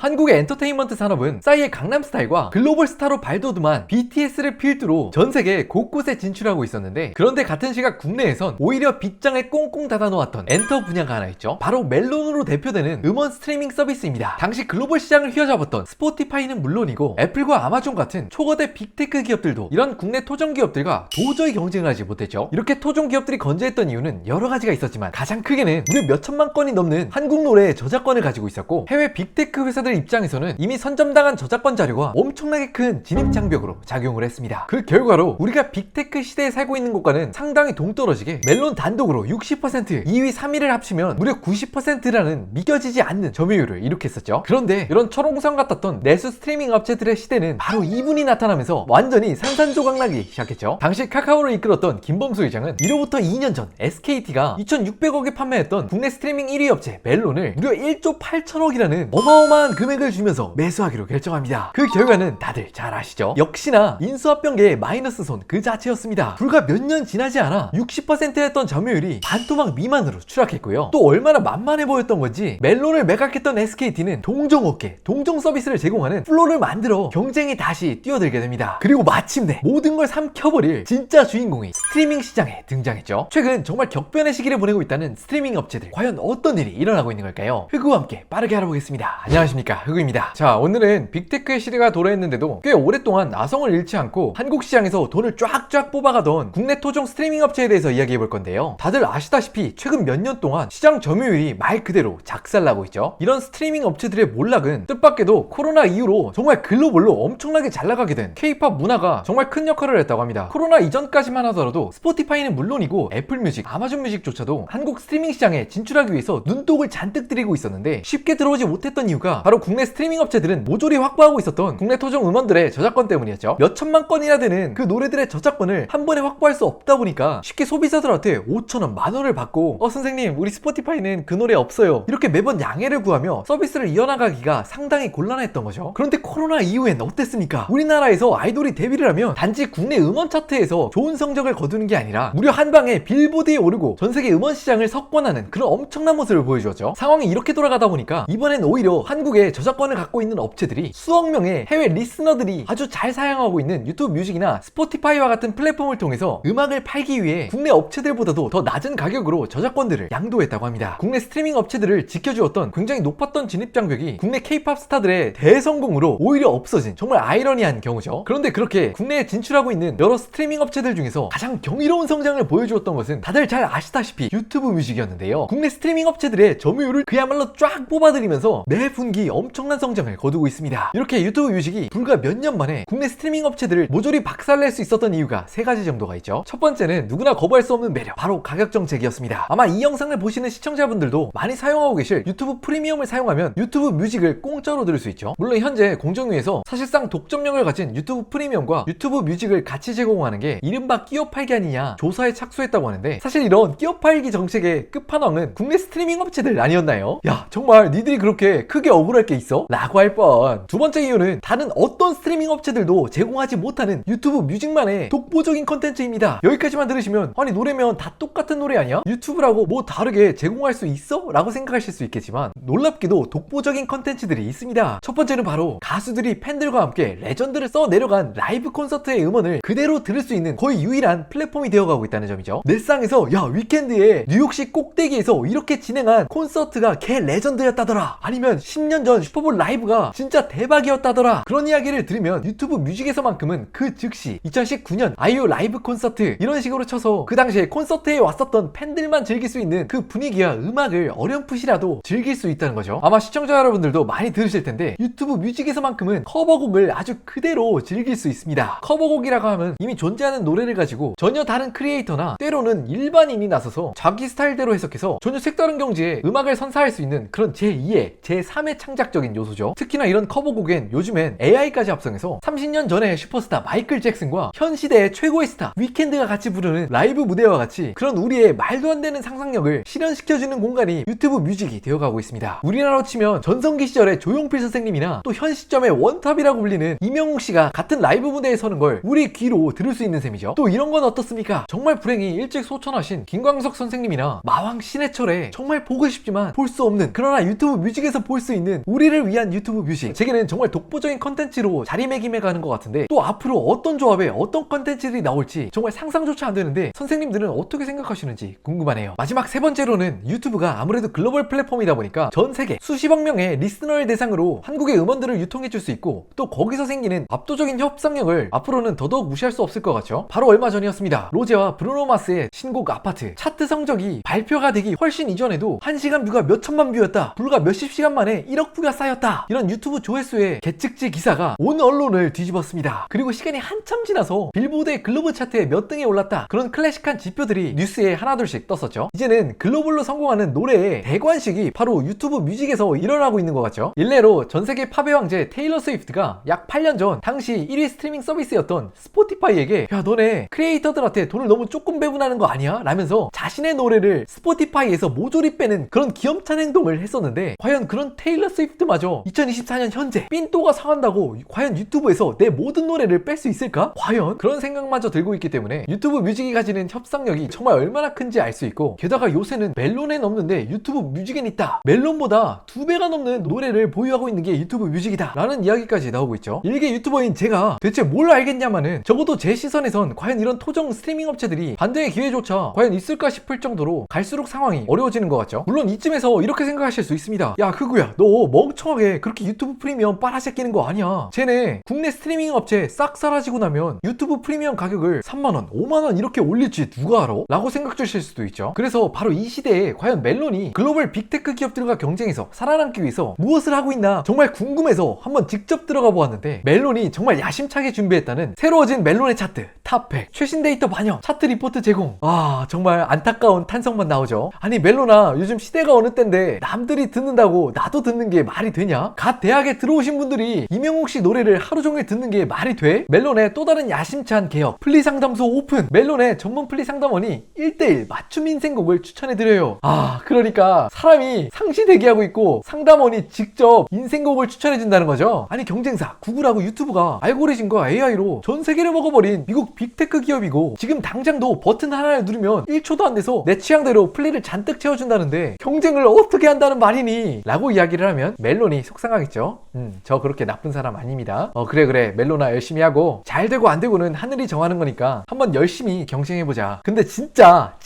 한국의 엔터테인먼트 산업은 싸이의 강남스타일과 글로벌 스타로 발돋움한 BTS를 필두로 전 세계 곳곳에 진출하고 있었는데, 그런데 같은 시각 국내에선 오히려 빗장에 꽁꽁 닫아놓았던 엔터 분야가 하나 있죠. 바로 멜론으로 대표되는 음원 스트리밍 서비스입니다. 당시 글로벌 시장을 휘어잡았던 스포티파이는 물론이고 애플과 아마존 같은 초거대 빅테크 기업들도 이런 국내 토종 기업들과 도저히 경쟁을 하지 못했죠. 이렇게 토종 기업들이 건재했던 이유는 여러 가지가 있었지만 가장 크게는 무려 몇천만 건이 넘는 한국 노래의 저작권을 가지고 있었고, 해외 빅테크 회사들 입장에서는 이미 선점당한 저작권 자료가 엄청나게 큰 진입장벽으로 작용을 했습니다. 그 결과로 우리가 빅테크 시대에 살고 있는 것과는 상당히 동떨어지게 멜론 단독으로 60%, 2위, 3위를 합치면 무려 90%라는 믿겨지지 않는 점유율을 일으켰었죠. 그런데 이런 철옹성 같았던 내수 스트리밍 업체들의 시대는 바로 이분이 나타나면서 완전히 산산조각나기 시작했죠. 당시 카카오를 이끌었던 김범수 회장은 이로부터 2년 전 SKT가 2,600억에 판매했던 국내 스트리밍 1위 업체 멜론을 무려 1조 8천억이라는 어마어마한 금액을 주면서 매수하기로 결정합니다. 그 결과는 다들 잘 아시죠? 역시나 인수합병계의 마이너스 손 그 자체였습니다. 불과 몇 년 지나지 않아 60%였던 점유율이 반토막 미만으로 추락했고요. 또 얼마나 만만해 보였던 건지 멜론을 매각했던 SKT는 동종업계, 동종 서비스를 제공하는 플로를 만들어 경쟁이 다시 뛰어들게 됩니다. 그리고 마침내 모든 걸 삼켜버릴 진짜 주인공이 스트리밍 시장에 등장했죠. 최근 정말 격변의 시기를 보내고 있다는 스트리밍 업체들, 과연 어떤 일이 일어나고 있는 걸까요? 흑우와 함께 빠르게 알아보겠습니다. 안녕하십니까, 흑우입니다. 자, 오늘은 빅테크의 시대가 도래했는데도 꽤 오랫동안 나성을 잃지 않고 한국 시장에서 돈을 쫙쫙 뽑아가던 국내 토종 스트리밍 업체에 대해서 이야기해볼 건데요. 다들 아시다시피 최근 몇 년 동안 시장 점유율이 말 그대로 작살나고 있죠. 이런 스트리밍 업체들의 몰락은 뜻밖에도 코로나 이후로 정말 글로벌로 엄청나게 잘나가게 된 K-팝 문화가 정말 큰 역할을 했다고 합니다. 코로나 이전까지만 하더라도 스포티파이는 물론이고 애플뮤직, 아마존 뮤직조차도 한국 스트리밍 시장에 진출하기 위해서 눈독을 잔뜩 들이고 있었는데 쉽게 들어오지 못했던 이유가 바로 국내 스트리밍 업체들은 모조리 확보하고 있었던 국내 토종 음원들의 저작권 때문이었죠. 몇 천만 건이나 되는 그 노래들의 저작권을 한 번에 확보할 수 없다 보니까 쉽게 소비자들한테 5천원, 만원을 받고 선생님 우리 스포티파이는 그 노래 없어요, 이렇게 매번 양해를 구하며 서비스를 이어나가기가 상당히 곤란했던 거죠. 그런데 코로나 이후엔 어땠습니까? 우리나라에서 아이돌이 데뷔를 하면 단지 국내 음원 차트에서 좋은 성적을 거두는 게 아니라 무려 한방에 빌보드에 오르고 전세계 음원 시장을 석권하는 그런 엄청난 모습을 보여주었죠. 상황이 이렇게 돌아가다 보니까 이번엔 오히려 한국의 저작권을 갖고 있는 업체들이 수억 명의 해외 리스너들이 아주 잘 사용하고 있는 유튜브 뮤직이나 스포티파이와 같은 플랫폼을 통해서 음악을 팔기 위해 국내 업체들보다도 더 낮은 가격으로 저작권들을 양도했다고 합니다. 국내 스트리밍 업체들을 지켜주었던 굉장히 높았던 진입장벽이 국내 K-팝 스타들의 대성공으로 오히려 없어진 정말 아이러니한 경우죠. 그런데 그렇게 국내에 진출하고 있는 여러 스트리밍 업체들 중에서 가장 경이로운 성장을 보여주었던 것은 다들 잘 아시다시피 유튜브 뮤직이었는데요. 국내 스트리밍 업체들의 점유율을 그야말로 쫙 뽑아들이면서 매 분기 엄청난 성장을 거두고 있습니다. 이렇게 유튜브 뮤직이 불과 몇 년 만에 국내 스트리밍 업체들을 모조리 박살낼 수 있었던 이유가 세 가지 정도가 있죠. 첫 번째는 누구나 거부할 수 없는 매력, 바로 가격 정책이었습니다. 아마 이 영상을 보시는 시청자분들도 많이 사용하고 계실 유튜브 프리미엄을 사용하면 유튜브 뮤직을 공짜로 들을 수 있죠. 물론 현재 공정위에서 사실상 독점력을 가진 유튜브 프리미엄과 유튜브 뮤직을 같이 제공하는 게 이른바 끼어 팔기 아니냐 조사에 착수했다고 하는데, 사실 이런 끼어 팔기 정책의 끝판왕은 국내 스트리밍 업체들 아니었나요? 야, 정말 니들이 그렇게 크게 억울할 게 있어? 라고 할 뻔. 두 번째 이유는 다른 어떤 스트리밍 업체들도 제공하지 못하는 유튜브 뮤직만의 독보적인 컨텐츠입니다. 여기까지만 들으시면 아니 노래면 다 똑같은 노래 아니야? 유튜브라고 뭐 다르게 제공할 수 있어? 라고 생각하실 수 있겠지만 놀랍게도 독보적인 컨텐츠들이 있습니다. 첫 번째는 바로 가수들이 팬들과 함께 레전드를 써 내려간 라이브 콘서트의 음원을 그대로 들을 수 있는 거의 유일한 플랫폼이 되어가고 있다는 점이죠. 넷상에서 야 위켄드에 뉴욕시 꼭대기에서 이렇게 진행한 콘서트가 개 레전드였다더라, 아니면 10년 전 슈퍼볼 라이브가 진짜 대박이었다더라, 그런 이야기를 들으면 유튜브 뮤직에서만큼은 그 즉시 2019년 아이유 라이브 콘서트 이런 식으로 쳐서 그 당시에 콘서트에 왔었던 팬들만 즐길 수 있는 그 분위기와 음악을 어렴풋이라도 즐길 수 있다는 거죠. 아마 시청자 여러분들도 많이 들으실 텐데 유튜브 뮤직에서만큼은 커버곡을 아주 그대로 즐길 수 있습니다. 커버곡이라고 하면 이미 존재하는 노래를 가지고 전혀 다른 크리에이터나 때로는 일반인이 나서서 자기 스타일대로 해석해서 전혀 색다른 경지에 음악을 선사할 수 있는 그런 제2의 제3의 창작적인 요소죠. 특히나 이런 커버곡엔 요즘엔 AI까지 합성해서 30년 전의 슈퍼스타 마이클 잭슨과 현 시대의 최고의 스타 위켄드가 같이 부르는 라이브 무대와 같이 그런 우리의 말도 안 되는 상상력을 실현시켜주는 공간이 유튜브 뮤직이 되어가고 있습니다. 우리나라로 치면 전성기 시절의 조용필 선생님이나 또 현 시점의 원탑이라고 불리는 이명웅 씨가 같은 라이브 무대에 서는 걸 우리 귀로 들을 수 있는 셈이죠. 또 이런 건 어떻습니까? 정말 불행히 일찍 소천하신 김광석 선생님이나 마왕 신해철의 정말 보고 싶지만 볼 수 없는, 그러나 유튜브 뮤직에서 볼 수 있는 우리 우리를 위한 유튜브 뮤직. 제게는 정말 독보적인 컨텐츠로 자리매김해가는 것 같은데 또 앞으로 어떤 조합에 어떤 컨텐츠들이 나올지 정말 상상조차 안 되는데 선생님들은 어떻게 생각하시는지 궁금하네요. 마지막 세 번째로는 유튜브가 아무래도 글로벌 플랫폼이다 보니까 전 세계 수십억 명의 리스너를 대상으로 한국의 음원들을 유통해줄 수 있고 또 거기서 생기는 압도적인 협상력을 앞으로는 더더욱 무시할 수 없을 것 같죠. 바로 얼마 전이었습니다. 로제와 브루노 마스의 신곡 아파트 차트 성적이 발표가 되기 훨씬 이전에도 1시간 뷰가 몇천만 뷰였다, 불과 몇십 시간 만에 1억 뷰가 쌓였다, 이런 유튜브 조회수의 계측지 기사가 온 언론을 뒤집었습니다. 그리고 시간이 한참 지나서 빌보드의 글로벌 차트에 몇 등에 올랐다, 그런 클래식한 지표들이 뉴스에 하나둘씩 떴었죠. 이제는 글로벌로 성공하는 노래의 대관식이 바로 유튜브 뮤직에서 일어나고 있는 것 같죠. 일례로 전세계 팝의 왕제 테일러 스위프트가 약 8년 전 당시 1위 스트리밍 서비스였던 스포티파이에게 야 너네 크리에이터들한테 돈을 너무 조금 배분하는 거 아니야? 라면서 자신의 노래를 스포티파이에서 모조리 빼는 그런 귀염찬 행동을 했었는데 과연 그런 테일러 스위프트마저 2024년 현재 삔또가 상한다고 과연 유튜브에서 내 모든 노래를 뺄 수 있을까? 과연? 그런 생각마저 들고 있기 때문에 유튜브 뮤직이 가지는 협상력이 정말 얼마나 큰지 알 수 있고, 게다가 요새는 멜론에 넘는데 유튜브 뮤직엔 있다, 멜론보다 2배가 넘는 노래를 보유하고 있는 게 유튜브 뮤직이다 라는 이야기까지 나오고 있죠. 일개 유튜버인 제가 대체 뭘 알겠냐마는 적어도 제 시선에선 과연 이런 토종 스트리밍 업체들이 반대의 기회조차 과연 있을까 싶을 정도로 갈수록 상황이 어려워지는 것 같죠. 물론 이쯤에서 이렇게 생각하실 수 있습니다. 야 크구야, 너 멍청하게 그렇게 유튜브 프리미엄 빨아새끼는 거 아니야. 쟤네 국내 스트리밍 업체 싹 사라지고 나면 유튜브 프리미엄 가격을 3만원, 5만원 이렇게 올릴지 누가 알아? 라고 생각 주실 수도 있죠. 그래서 바로 이 시대에 과연 멜론이 글로벌 빅테크 기업들과 경쟁해서 살아남기 위해서 무엇을 하고 있나 정말 궁금해서 한번 직접 들어가 보았는데, 멜론이 정말 야심차게 준비했다는 새로워진 멜론의 차트 탑100 최신 데이터 반영 차트 리포트 제공. 아 정말 안타까운 탄성만 나오죠. 아니 멜론아, 요즘 시대가 어느 때인데 남들이 듣는다고 나도 듣는 게 말이 되냐? 갓 대학에 들어오신 분들이 이명웅 씨 노래를 하루 종일 듣는 게 말이 돼? 멜론의 또 다른 야심찬 개혁, 플리 상담소 오픈. 멜론의 전문 플리 상담원이 1:1 맞춤 인생곡을 추천해드려요. 아 그러니까 사람이 상시 대기하고 있고 상담원이 직접 인생곡을 추천해준다는 거죠. 아니 경쟁사 구글하고 유튜브가 알고리즘과 AI로 전 세계를 먹어버린 미국 빅테크 기업이고, 지금 당장도 버튼 하나를 누르면 1초도 안 돼서 내 취향대로 플리를 잔뜩 채워준다는데 경쟁을 어떻게 한다는 말이니? 라고 이야기를 하면 멜론이 속상하겠죠. 저 그렇게 나쁜 사람 아닙니다. 그래 멜론아 열심히 하고 잘 되고 안 되고는 하늘이 정하는 거니까 한번 열심히 경쟁해보자. 근데 진짜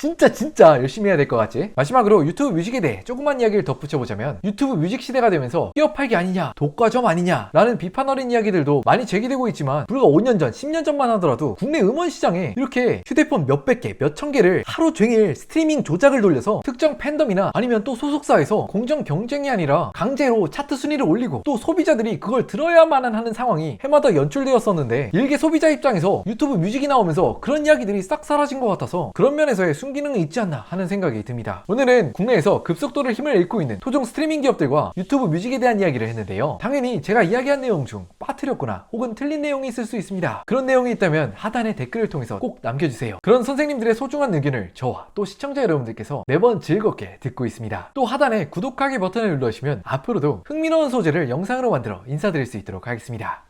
열심히 해야 될 것 같지? 마지막으로 유튜브 뮤직에 대해 조그만 이야기를 덧붙여보자면, 유튜브 뮤직 시대가 되면서 끼어 팔기 아니냐, 독과점 아니냐 라는 비판 어린 이야기들도 많이 제기되고 있지만, 불과 5년 전 10년 전만 하더라도 국내 음원 시장에 이렇게 휴대폰 몇백 개, 몇천 개를 하루 종일 스트리밍 조작을 돌려서 특정 팬덤이나 아니면 또 소속사에서 공정 경쟁이 아니라 강제로 차트 순위를 올리고 또 소비자들이 그걸 들어야만 하는 상황이 해마다 연출되었었는데, 일개 소비자 입장에서 유튜브 뮤직이 나오면서 그런 이야기들이 싹 사라진 것 같아서 그런 면에서의 순기능이 있지 않나 하는 생각이 듭니다. 오늘은 국내에서 급속도로 힘을 잃고 있는 토종 스트리밍 기업들과 유튜브 뮤직에 대한 이야기를 했는데요. 당연히 제가 이야기한 내용 중 빠뜨렸거나 혹은 틀린 내용이 있을 수 있습니다. 그런 내용이 있다면 하단의 댓글을 통해서 꼭 남겨주세요. 그런 선생님들의 소중한 의견을 저와 또 시청자 여러분들께서 매번 즐겁게 듣고 있습니다. 또 하단에 구독하기 버튼을 눌러주시면 앞으로도 흥미로운 소재를 영상으로 만들어 인사드릴 수 있도록 하겠습니다.